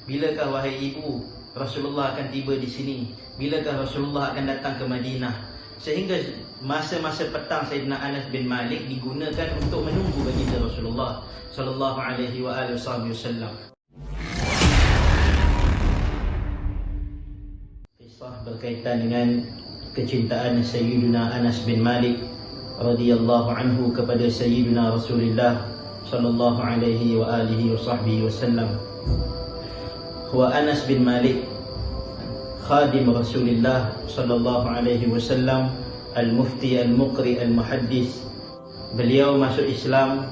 bilakah wahai ibu Rasulullah akan tiba di sini? Bilakah Rasulullah akan datang ke Madinah? Sehingga masa-masa petang Sayyidina Anas bin Malik digunakan untuk menunggu baginda Rasulullah sallallahu alaihi wasallam. Kisah berkaitan dengan kecintaan Sayyidina Anas bin Malik radhiyallahu anhu kepada Sayyidina Rasulullah sallallahu alaihi wasallam. Huwa Anas bin Malik khadim Rasulullah sallallahu alaihi wasallam, al-mufti al-muqri al-muhaddis. Beliau masuk Islam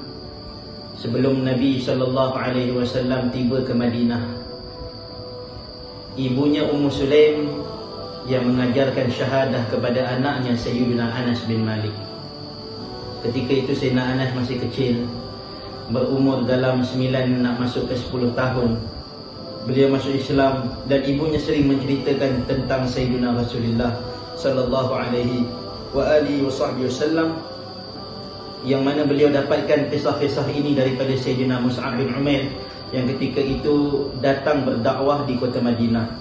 sebelum Nabi sallallahu alaihi wasallam tiba ke Madinah. Ibunya Ummu Sulaim yang mengajarkan syahadah kepada anaknya Sayyidina Anas bin Malik. Ketika itu Sayyidina Anas masih kecil, berumur dalam 9 nak masuk ke 10 tahun. Beliau masuk Islam dan ibunya sering menceritakan tentang Sayyidina Rasulullah sallallahu alaihi wasallam, yang mana beliau dapatkan kisah-kisah ini daripada Sayyidina Mus'ab bin Umair yang ketika itu datang berdakwah di kota Madinah.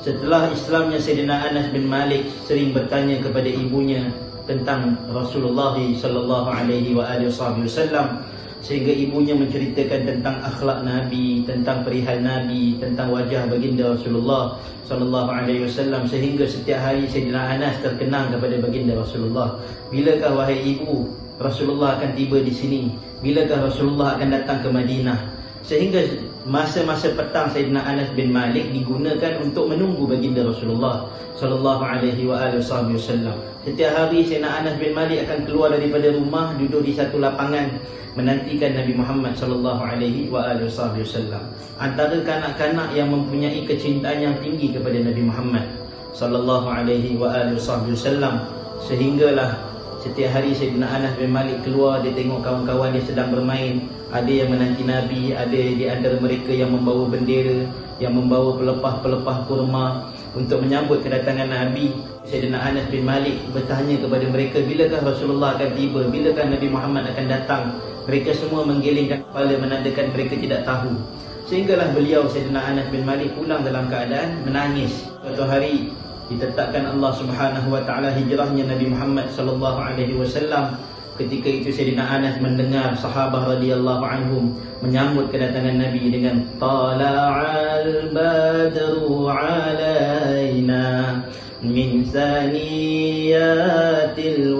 Setelah Islamnya Sayyidina Anas bin Malik sering bertanya kepada ibunya tentang Rasulullah sallallahu alaihi wasallam, sehingga ibunya menceritakan tentang akhlak Nabi, tentang perihal Nabi, tentang wajah baginda Rasulullah sallallahu alaihi wasallam, sehingga setiap hari Sayyidina Anas terkenang kepada baginda Rasulullah. Bilakah wahai ibu Rasulullah akan tiba di sini? Bilakah Rasulullah akan datang ke Madinah? Sehingga masa-masa petang Sayyidina Anas bin Malik digunakan untuk menunggu baginda Rasulullah sallallahu alaihi wasallam. Setiap hari Sayyidina Anas bin Malik akan keluar daripada rumah, duduk di satu lapangan menantikan Nabi Muhammad sallallahu alaihi wasallam. Antara kanak-kanak yang mempunyai kecintaan yang tinggi kepada Nabi Muhammad sallallahu alaihi wasallam, sehinggalah setiap hari Sayyidina Anas bin Malik keluar, dia tengok kawan-kawan dia sedang bermain. Ada yang menanti Nabi, ada di antara mereka yang membawa bendera, yang membawa pelepah-pelepah kurma untuk menyambut kedatangan Nabi. Sayyidina Anas bin Malik bertanya kepada mereka, bilakah Rasulullah akan tiba? Bilakah Nabi Muhammad akan datang? Mereka semua menggelengkan kepala menandakan mereka tidak tahu. Sehinggalah beliau Sayyidina Anas bin Malik pulang dalam keadaan menangis. Suatu hari ditetapkan Allah Subhanahu wa taala hijrahnya Nabi Muhammad sallallahu alaihi wasallam. Ketika itu Sayyidina Anas mendengar sahabat radhiyallahu anhum menyambut kedatangan Nabi dengan tala'al badru alaina min saniyatil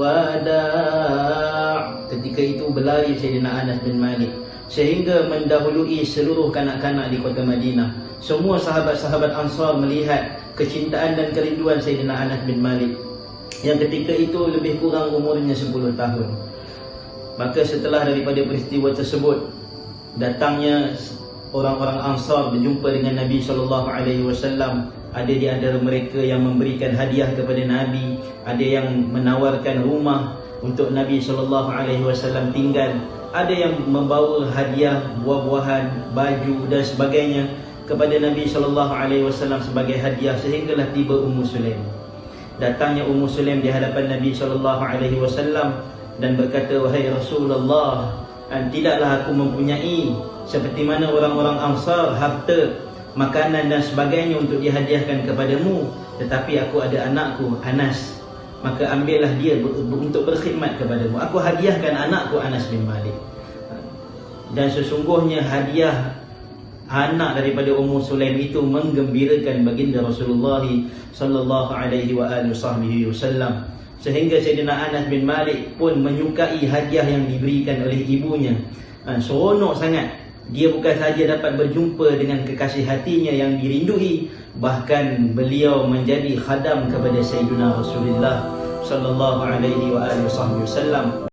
wada'. Ketika itu berlari Sayyidina Anas bin Malik sehingga mendahului seluruh kanak-kanak di kota Madinah. Semua sahabat-sahabat Ansar melihat kecintaan dan kerinduan Sayyidina Anas bin Malik yang ketika itu lebih kurang umurnya 10 tahun. Maka setelah daripada peristiwa tersebut, datangnya orang-orang Ansar berjumpa dengan Nabi sallallahu alaihi wasallam. Ada di antara mereka yang memberikan hadiah kepada Nabi, ada yang menawarkan rumah untuk Nabi sallallahu alaihi wasallam tinggal, ada yang membawa hadiah buah-buahan, baju dan sebagainya kepada Nabi sallallahu alaihi wasallam sebagai hadiah. Sehinggalah tiba Ummu Sulaim. Datangnya Ummu Sulaim di hadapan Nabi sallallahu alaihi wasallam dan berkata, wahai Rasulullah, tidaklah aku mempunyai seperti mana orang-orang Ansar harta, makanan dan sebagainya untuk dihadiahkan kepadamu, tetapi aku ada anakku Anas, maka ambillah dia untuk berkhidmat kepadamu. Aku hadiahkan anakku Anas bin Malik. Dan sesungguhnya hadiah anak daripada Ummu Sulaim itu menggembirakan baginda Rasulullah sallallahu alaihi wasallam, sehingga Sayyidina Anas bin Malik pun menyukai hadiah yang diberikan oleh ibunya. Seronok sangat. Dia bukan sahaja dapat berjumpa dengan kekasih hatinya yang dirindui, bahkan beliau menjadi khadam kepada Sayyidina Rasulullah sallallahu alaihi wasallam.